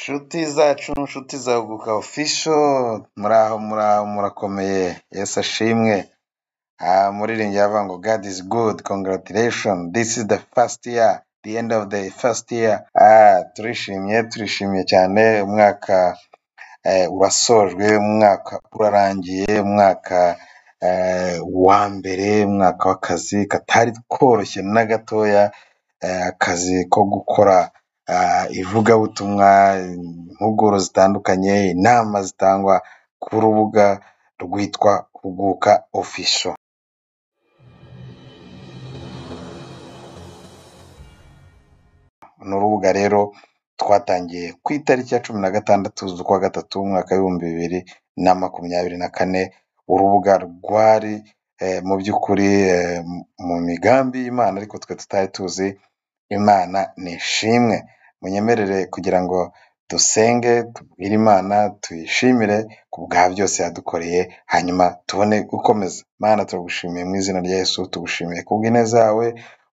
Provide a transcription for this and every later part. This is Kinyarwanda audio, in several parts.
Nshuti zacu, nshuti za Huguka Official, muraho murakomeye, Yesu ashimwe. Muririmbyi yavuga ngo God is good, congratulations, this is the first year, the end of the first year. Turishimye cyane, umwaka urasojwe, umwaka urarangiye, umwaka wa mbere, umwaka w'akazi katari koroshye na gatoya, akazi ko gukora ivugabutumwa, impuguro zitandukanye, inama zitangwa ku rubuga rwitwa Huguka Official. Ni urubuga rero twatangiye ku itariki ya 16 z'ukwa gatatu umwaka w'2024. Urubuga rwari mu by'ukuri mu migambi y'Imana, ariko twe tutari tuzi. Imana nishimwe. Munyemerere kugira ngo dusenge, tubwire Imana, tuyishimire ku bwa byose yadukoreye, hanyuma tubone gukomeza. Mana, turagushimiye mu izina rya Yesu, tugushimiye kubw'ineza yawe.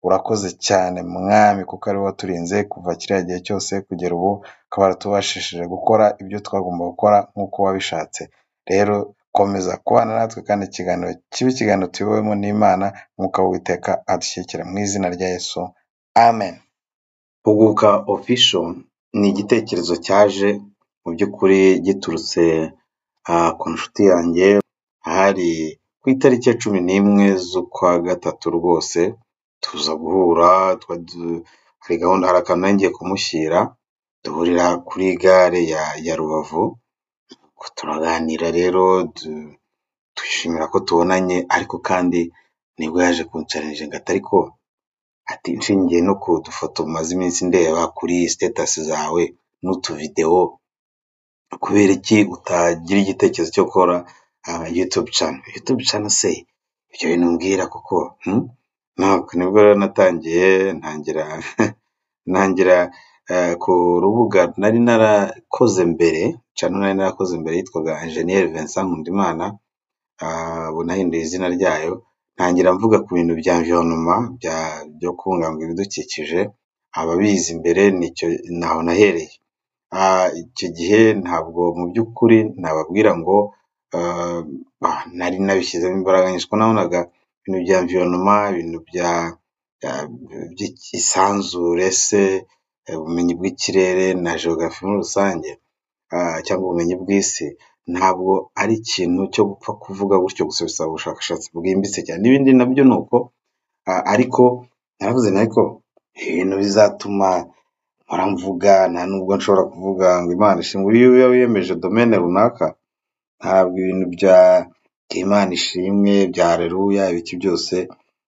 Urakoze cyane mwami, kuko ari wowe waturinze kuva kiriya gihe cyose kugera ubu, ukaba waratubashishije gukora ibyo twagomba gukora nk'uko wabishatse. Rero komeza kubana natwe, kandi ikiganiro tuyobowemo n'Imana, Mwuka w'Uwiteka adushyigikira mu izina rya Yesu, amen. Huguka Official ni igitekerezo cyaje mu by'ukuri giturutse ku nshuti yanjye. Hari ku itariki ya 11 z'ukwa gatatu rwose tuza guhura, hari gahunda, hari akantu ngiye kumushyira, duhurira kuri gare ya Rubavu, turaganira. Rero twishimira ko tubonanye, ariko kandi nibwo yaje kunchallenge ngo ariko ati nshingiye no ku dufoto maze iminsi ndeba kuri status zawe n'utuvideo, kubera iki utagira igitekerezo cyo gukora YouTube channel se? Ibyo bintu mbwira kuko nibwo rero ntangira ku rubuga nari narakoze mbere, yitwaga Engineer Vincent Nkundimana. Bunahinduye izina ryayo, ntangira mvuga ku bintu bya environnement, byo kubungabunga ibidukikije. Ababizi imbere nicyo naho nahereye. Icyo gihe ntabwo mu by'ukuri nababwira ngo nari nabishyizemo imbaraga nyinshi, ko nabonaga ibintu bya environnement, ibintu by'isanzure se, ubumenyi bw'ikirere na geography muri rusange, cyangwa ubumenyi bw'isi, ntabwo ari ikintu cyo gupfa kuvuga gutyo gusa, bisaba ubushakashatsi bwimbitse cyane. N'ibindi nabyo nuko, ariko naravuze ariko ibintu bizatuma mvuga, nta nubwo nshobora kuvuga ngo Imana ishimwe. Iyo wiyemeje domaine runaka, ntabwo ibintu bya Imana ishimwe, bya Haleluya, ibiki byose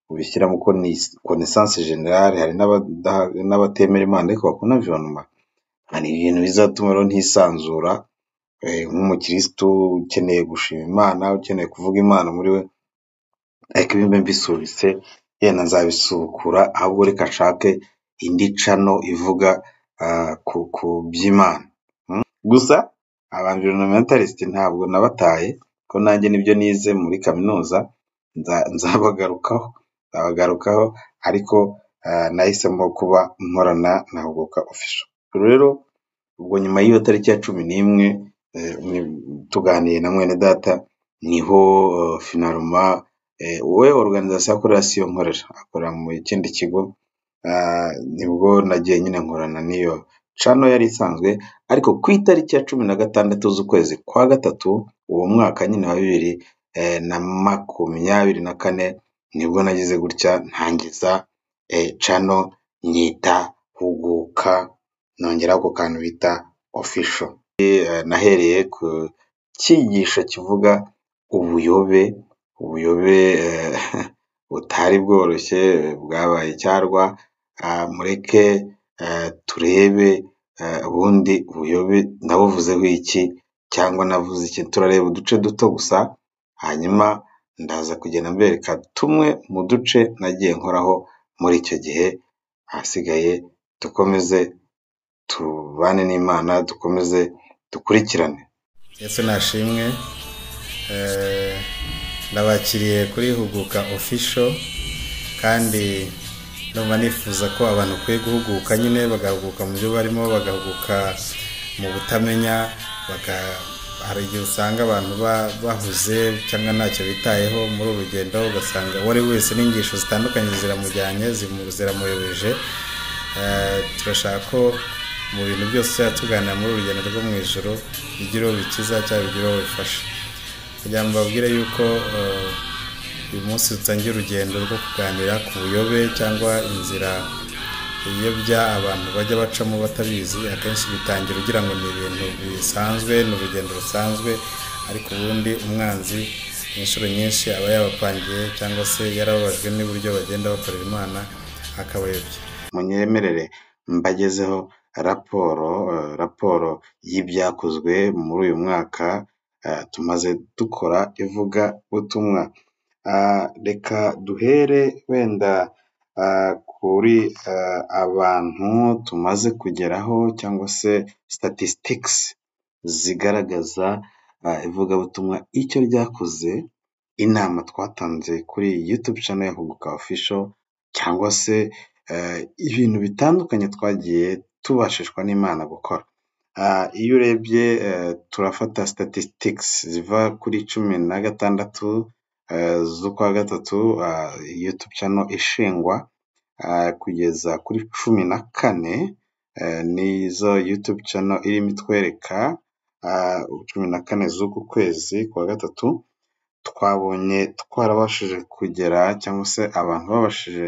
ubishyiramo ko ni connaissance générale. Hari n'abatemera Imana ariko bakunda environnement. Ni ibintu bizatuma rero ntisanzura nk'umukristo ukeneye gushima Imana, ukeneye kuvuga Imana muri we. Ariko ibimbe mbisubitse, yenda nzabisubukura, ahubwo reka nshake indi channel ivuga ku by'Imana. Gusa aba-environmentalist ntabwo nabataye, ko nanjye nibyo nize muri kaminuza. nzabagarukaho, ariko nahisemo kuba nkorana na Huguka Official. Rero ubwo nyuma y'iyo tariki ya 11 tuganiye na mwene data, niho finalement we organisation akorasiyo nkorera, akora mu kindi kigo, nibwo nagiye nyine nkorana n'iyo channel yari isanzwe. Ariko ku itariki ya 16 z'ukwezi kwa gatatu uwo mwaka nyine wa 2024, nibwo nagize gutya ntangiza channel nyita Huguka, nongera ko kantu bita Official. Nahereye ku cyigisho kivuga ubuyobe butari bworoshye bwabaye cyarwa. Mureke turebe ubundi ubuyobe nabuvuzeho iki, cyangwa navuze iki. Turareba uduce duto gusa, hanyuma ndaza kugenda mbereka tumwe mu duce nagiye nkoraho muri icyo gihe. Hasigaye dukomeze tubane n'Imana, dukomeze dukurikirane. Yesu nashimwe. Ndabakiriye kuri Huguka Official, kandi ndumva nifuza ko abantu kwiye guhuguka, nyine bagahuguka mu byo barimo, bagahuguka mu butamenya, hari igihe usanga abantu bahuze cyangwa ntacyo bitayeho muri uru rugendo, ugasanga uwo ari wese n'inyigisho zitandukanye ziramujyanye ziramuyobeje. Turashaka ko mu bintu byose tuganira muri uru rugendo rwo mu ijoro bigira uwo bikiza cyangwa bigira uwo bifasha. kugira ngo mbabwire yuko uyu munsi dutangiye urugendo rwo kuganira ku buyobe cyangwa inzira iyobya abantu bajya bacamo batabizi. Akenshi bitangira ugira ngo ni ibintu bisanzwe, ni urugendo rusanzwe, ariko ubundi umwanzi inshuro nyinshi aba yabapangiye cyangwa se yarababajwe n'uburyo bagenda bakorera Imana akabayobya. Munyemerere mbagezeho raporo y'ibyakozwe muri uyu mwaka tumaze dukora ivugabutumwa. Reka duhere wenda kuri abantu tumaze kugeraho cyangwa se statistics zigaragaza ivugabutumwa icyo ryakoze, inama twatanze kuri YouTube channel ya Huguka Official, cyangwa se ibintu bitandukanye twagiye tubashishwa n'Imana gukora. Iyo urebye turafata statistics ziva kuri 16 z'ukwa gatatu YouTube channel ishingwa kugeza kuri 14 nizo YouTube channel irimo itwereka 14 z'uku kwezi kwa gatatu. Twabonye twarabashije kugera cyangwa se abantu babashije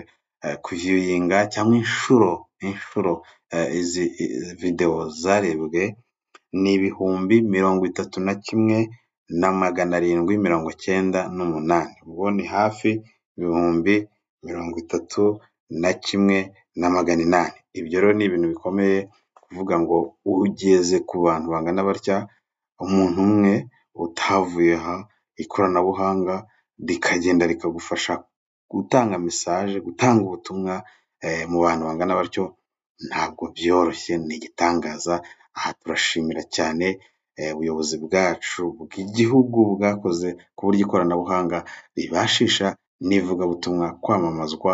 kuviewinga cyangwa inshuro izi video zarebwe ni 31,798. ubwo ni hafi 31,800. ibyo rero ni ibintu bikomeye kuvuga ngo ugeze ku bantu bangana batya, umuntu umwe utavuye ikoranabuhanga rikagenda rikagufasha gutanga message, gutanga ubutumwa mu bantu bangana batyo, ntabwo byoroshye, ni igitangaza. Aha turashimira cyane ubuyobozi bwacu bw'igihugu bwakoze ku buryo ikoranabuhanga ribashisha n'ivugabutumwa kwamamazwa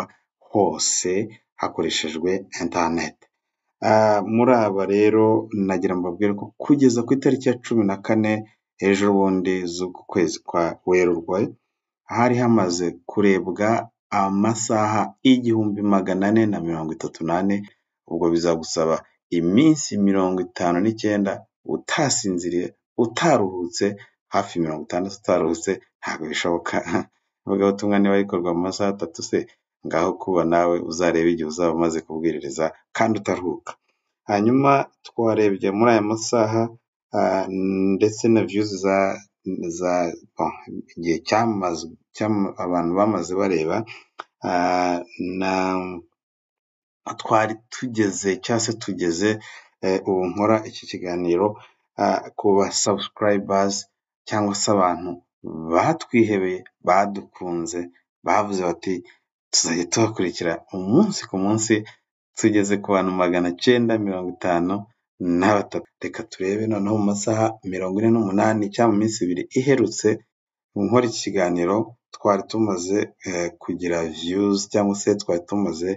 hose hakoreshejwe internet. Muri aba rero nagira mbabwire ko kugeza ku itariki ya 14 ejo bundi z'uku kwezi kwa Werurwe hari hamaze kurebwa amasaha 1438. ubwo bizagusaba iminsi 59 utasinziriye, utaruhutse, hafi 60 utaruhutse. Ntabwo bishoboka. Ivugabutumwa niba rikorwa mu masaha 3 se, ngaho kuba nawe uzareba igihe uzaba umaze kubwiriza kandi utaruhuka. Hanyuma twarebye muri aya masaha ndetse na views za igihe abantu bamaze bareba, na twari tugeze ubu nkora iki kiganiro ku ba subscribers cyangwa se abantu batwihebeye, badukunze, bavuze bati tuzajya tubakurikira umunsi ku munsi. Tugeze ku bantu 953. Reka turebe noneho mu masaha 48 cyangwa mu minsi 2 iherutse nkora iki kiganiro, twari tumaze kugira views cyangwa se twari tumaze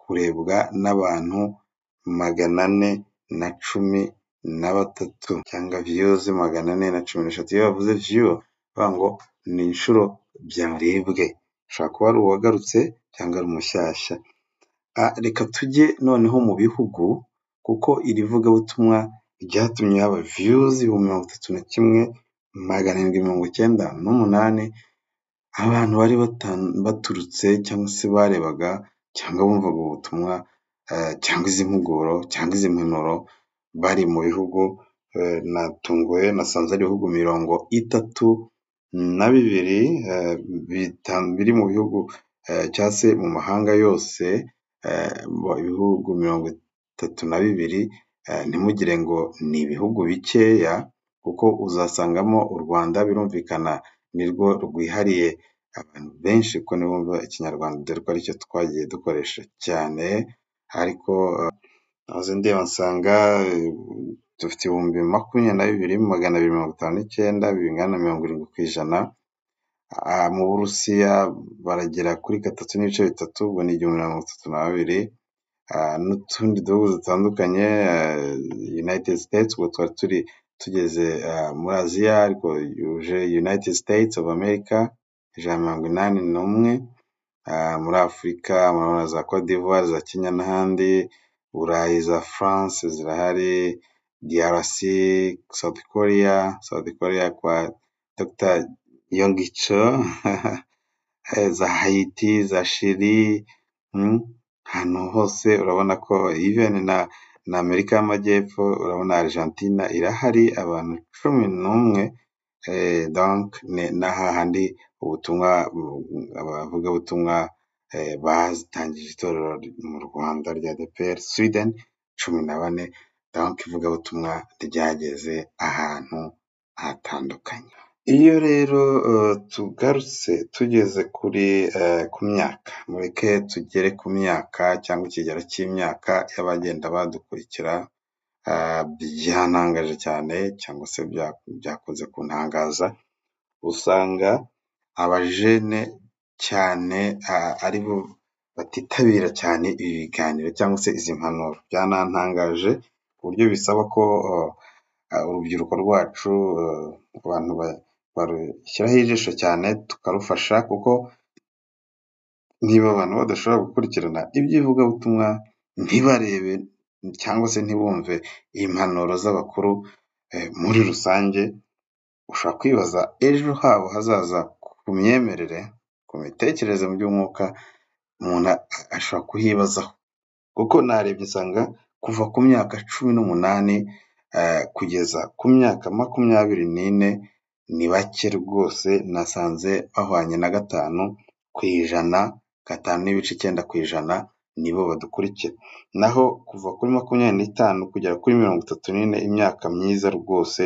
kurebwa n'abantu 413 cyangwa views 413. Iyo bavuze view bavuga ngo ni inshuro byarebwe, ushobora kuba ari uwagarutse cyangwa ari umushyashya. Reka tujye noneho mu bihugu, kuko iri vugabutumwa ryatumye haba views 31,798. abantu bari baturutse cyangwa se barebaga cyangwa bumvaga ubutumwa cyangwa izi mpuguro cyangwa izi mpanuro bari mu bihugu, natunguwe nasanze ari ibihugu 32 biri mu bihugu cyangwa se mu mahanga yose, ibihugu 32. Ntimugire ngo ni ibihugu bikeya, kuko uzasangamo u Rwanda birumvikana nirwo rwihariye abantu benshi ko nibumva ikinyarwanda, dore ko aricyo twagiye dukoresha cyane. Ariko nahoze ndeba nsanga dufite 22,259, bingana na 70%. Mu Burusiya baragera kuri 3.3, ubwo ni 32. n'utundi duhugu dutandukanye, United States, ubwo twari tugeze muri Aziya, ariko yuje United States of America 181, muri Afurika murabona za Cote d'Ivoire, za Kenya n'ahandi, Burayi za France zirahari, DRC, South Korea kwa Dr. Yonggi Cho, za Haiti, za Chili, ahantu hose urabona ko even na Amerika y'Amajyepfo urabona Argentina irahari, abantu 11, donc n'ahandi ubutumwa, abavugabutumwa batangije itorero mu Rwanda rya ADEPR, Sweden 14, donc ivugabutumwa ryageze ahantu hatandukanye. Iyo rero tugarutse tugeze ku myaka, mureke tugere ku myaka cyangwa ikigero cy'imyaka y'abagenda badukurikira, byantangaje cyane cyangwa se byakunze kuntangaza, usanga abajene cyane ari bo batitabira cyane ibi biganiro cyangwa se izi mpanuro. Byanantangaje ku buryo bisaba ko urubyiruko rwacu, abantu barushyiraho ijisho cyane tukarufasha, kuko niba abantu badashobora gukurikirana iby'ivugabutumwa, ntibarebe cyangwa se ntibumve impanuro z'abakuru muri rusange, ushobora kwibaza ejo habo hazaza ku myemerere, ku mitekerereze mu by'umwuka, umuntu ashobora kuhibazaho. Kuko narebye nsanga kuva ku myaka 18 kugeza ku myaka 24 ni bake rwose, nasanze bahwanye na 5%, 5.9% nibo badukurikira. Naho kuva kuri 25 kugera kuri 34, imyaka myiza rwose,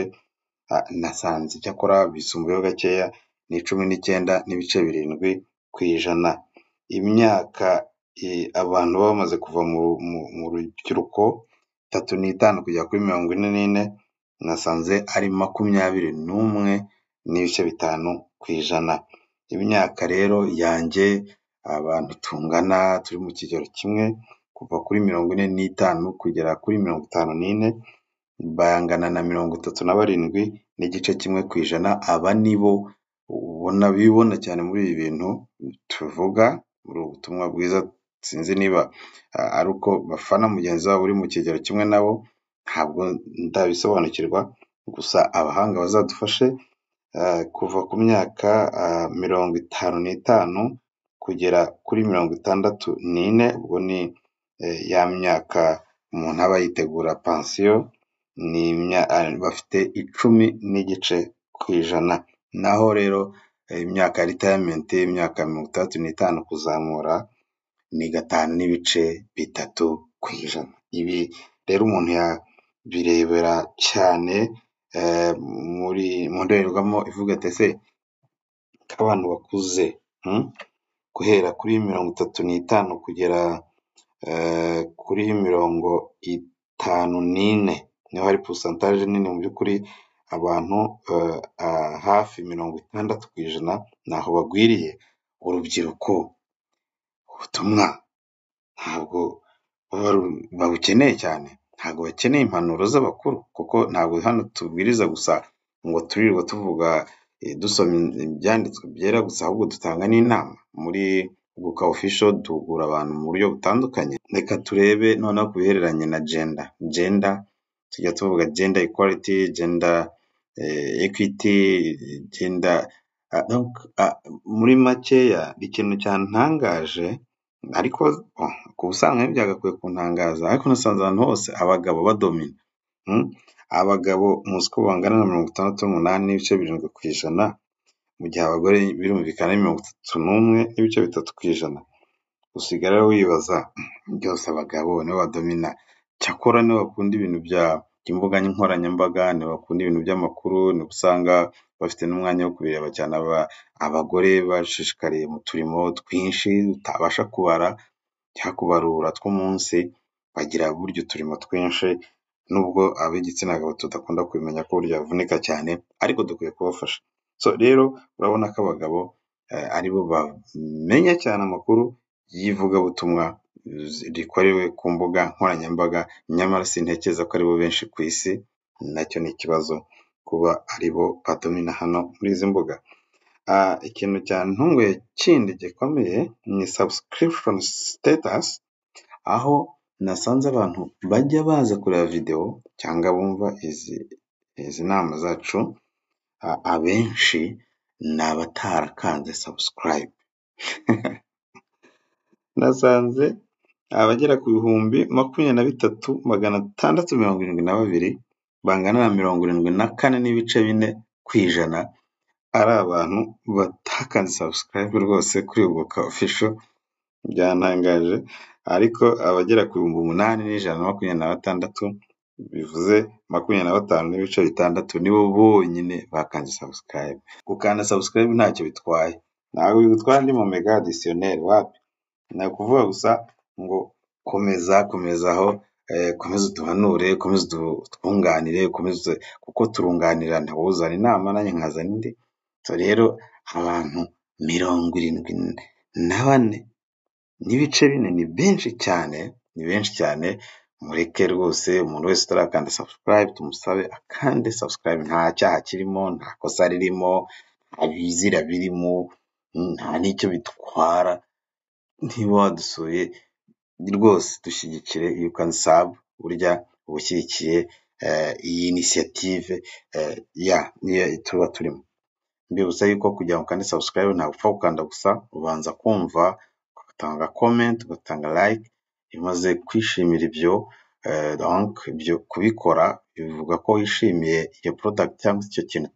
nasanze cyakora bisumbuyeho gakeya, ni 19.7%. Imyaka abantu bamaze kuva mu rubyiruko 35 kugera kuri 44, nasanze ari 21.5%. Imyaka rero yanjye, abantu tungana turi mu kigero kimwe, kuva kuri 45 kugera kuri 54, bangana na 37.1%. Aba nibo ubona bibona cyane muri ibi bintu tuvuga, muri ubutumwa bwiza. Sinzi niba ari uko bafana mugenzi wabo uri mu kigero kimwe nabo, ntabwo ndabisobanukirwa, gusa abahanga bazadufashe. Kuva ku myaka 55 kugera kuri 64, ubwo ni ya myaka umuntu aba yitegura pansiyo, bafite 10.9%. Naho rero imyaka ya retirement, imyaka 65 kuzamura, ni 5.3%. Ibi rero umuntu yabirebera cyane mu ndorerwamo ivuga ati ese k'abantu bakuze, guhera kuri 35 kugera kuri 54, niho hari pourcentage nini mu by'ukuri. Abantu hafi 60% naho bagwiriye urubyiruko. Ubutumwa ntabwo babukeneye cyane, ntabwo bakeneye impanuro z'abakuru, kuko ntabwo hano tubwiriza gusa ngo turirirwa tuvuga dusoma ibyanditswe byera gusa, ahubwo dutanga n'inama. Muri Guka Official duhugura abantu mu buryo butandukanye. Reka turebe noneho ku bihereranye na gender, tujya tuvuga gender equality, gender equity, gender, muri makeya ikintu cyantangaje, ariko ku busanzwe byagakwiye kuntangaza, ariko nasanze ahantu hose abagabo badomina. Abagabo muzi ko bangana na 68.7%, mu gihe abagore birumvikana 31.3%. Usigara wibaza, byose abagabo nibo badomina. Cyakora nibo bakunda ibintu by'imbuga nkoranyambaga, nibo bakunda ibintu by'amakuru, nibo usanga bafite n'umwanya wo kubireba cyane. Abagore bashishikariye mu turimo twinshi utabasha kubara cyangwa kubarura tw'umunsi, bagira buryo turimo twinshi, nubwo ab'igitsina gabo tudakunda kubimenya ko burya bavunika cyane, ariko dukwiye kubafasha. So rero urabona ko abagabo aribo bamenya cyane amakuru y'ivugabutumwa rikorewe ku mbuga nkoranyambaga, nyamara sintekereza ko aribo benshi ku isi. Nacyo ni ikibazo kuba aribo badomina hano muri izi mbuga. Ikintu cyantunguye kindi gikomeye ni subscription status, aho nasanze abantu bajya baza kureba video cyangwa bumva izi nama zacu, abenshi ni abatarakanze subscribe. Nasanze abagera ku 23,672 bangana na 74.4% ari abantu batakanze subscribe rwose kuri Ugoka Official. Byantangaje. Ariko abagera ku 8,126, bivuze 25.6% nibo bonyine bakanze subscribe. Gukanda subscribe ntacyo bitwaye, ntabwo bigutwara ndi mu mega additionnel wapi. Ni ukuvuga gusa ngo komezaho, komeza utuhanure, komeza utwunganire, komeza, kuko turunganira, ntawuzana inama nanjye nkazana indi. So rero abantu 74 n'ibice bine ni benshi cyane. Mureke rwose umuntu wese utarakanda subscribe tumusabe akande subscribe. Nta cyaha kirimo, nta kosa ririmo, nta bizira birimo, nta n'icyo bitwara. Niba wadusuye rwose dushyigikire, you can sub, burya ubushyigikiye iyi initiative niyo tuba turimo. Mbibutsa yuko kugira ngo kandi subscribe ntabwo upfa gukanda gusa, ubanza kumva, ugatanga comment, ugatanga like. Imaze kwishimira ibyo, donc ibyo kubikora bivuga ko wishimiye iyo product cyangwa icyo kintu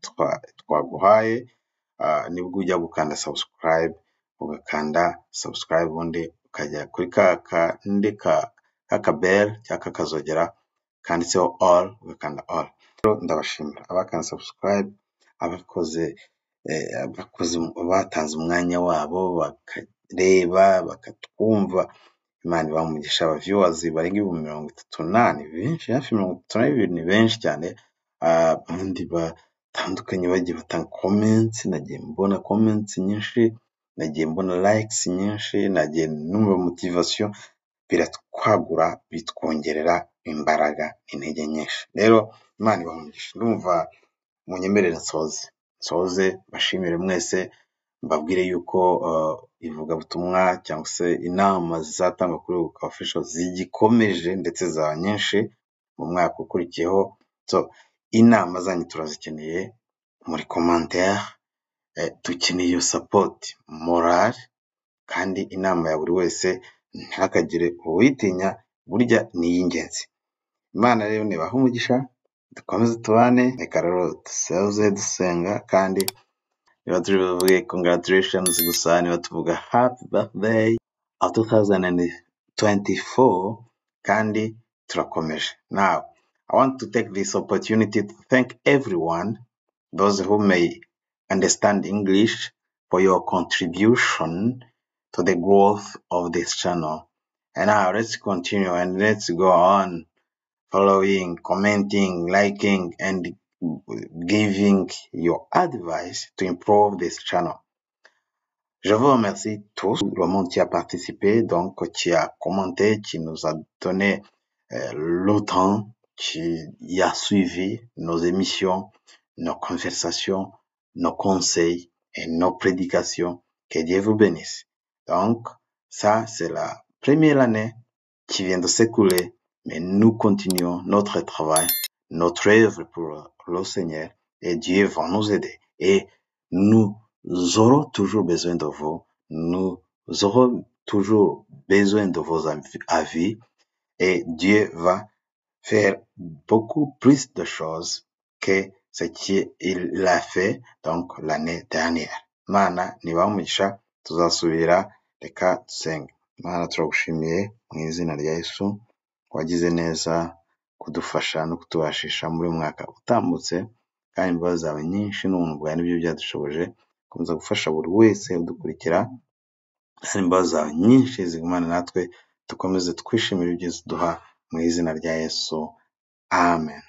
twaguhaye. Nibwo ujya gukanda subscribe, ugakanda subscribe, ubundi ukajya kuri ka bell cyangwa kazogera kanditseho all, ugakanda all. Ndabashimira abakanda subscribe, abakoze batanze umwanya wabo bakareba bakatwumva. Imana ibamugisha. Aba viewers barenga 38, benshi, hafi 32 ni benshi cyane. Abandi batandukanye bagiye batanga comments, nagiye mbona comments nyinshi, nagiye mbona likes nyinshi, nagiye numva motivation. Biratwagura, bitwongerera imbaraga, intege nyinshi. Rero Imana ibamugisha. Ndumva munyemerere nsoze bashimire mwese, mbabwire yuko ivugabutumwa cyangwa se inama zizatangwa kuri Ugoka Official zigikomeje ndetse za nyinshi mu mwaka ukurikiyeho. So inama zanyu turazikeneye muri commentaire, dukeneye iyo support moral, kandi inama ya buri wese ntakagire uwitinya, burya ni iy'ingenzi. Imana rero nibaha umugisha, dukomeze tubane. Reka rero dusenga, kandi niba tuvuge congratulations gusa, niba tuvuga happy birthday of 2024, kandi turakomeje. Now I want to take this opportunity to thank everyone, those who may understand English, for your contribution to the growth of this channel. And now let's continue and let's go on following, commenting, liking, and giving your advice to improve this channel. Je vous remercie tous, le monde qui a participé, donc qui a commenté, qui nous a donné le temps, qui a suivi nos émissions, nos conversations, nos conseils et nos prédications. Que Dieu vous bénisse. Donc, ça, c'est la première année qui vient de s'écouler, mais nous continuons notre travail, notre œuvre pour le Seigneur, et Dieu va nous aider. Et nous aurons toujours besoin de vous. Nous aurons toujours besoin de vos avis, et Dieu va faire beaucoup plus de choses que ce qu'il a fait donc l'année dernière. Mana nibaha umugisha, tuzasubira. Reka dusenge. Mana turagushimiye mu izina rya Yesu, wagize neza kudufasha no kutubashisha muri mwaka utambutse, kandi imbabazi zawe nyinshi n'ubuntu bwawe nibyo byadushoboje komeza gufasha buri wese udukurikira, kandi imbabazi zawe nyinshi zigumane natwe, dukomeze twishimira ibyiza duha mu izina rya Yesu. Amen.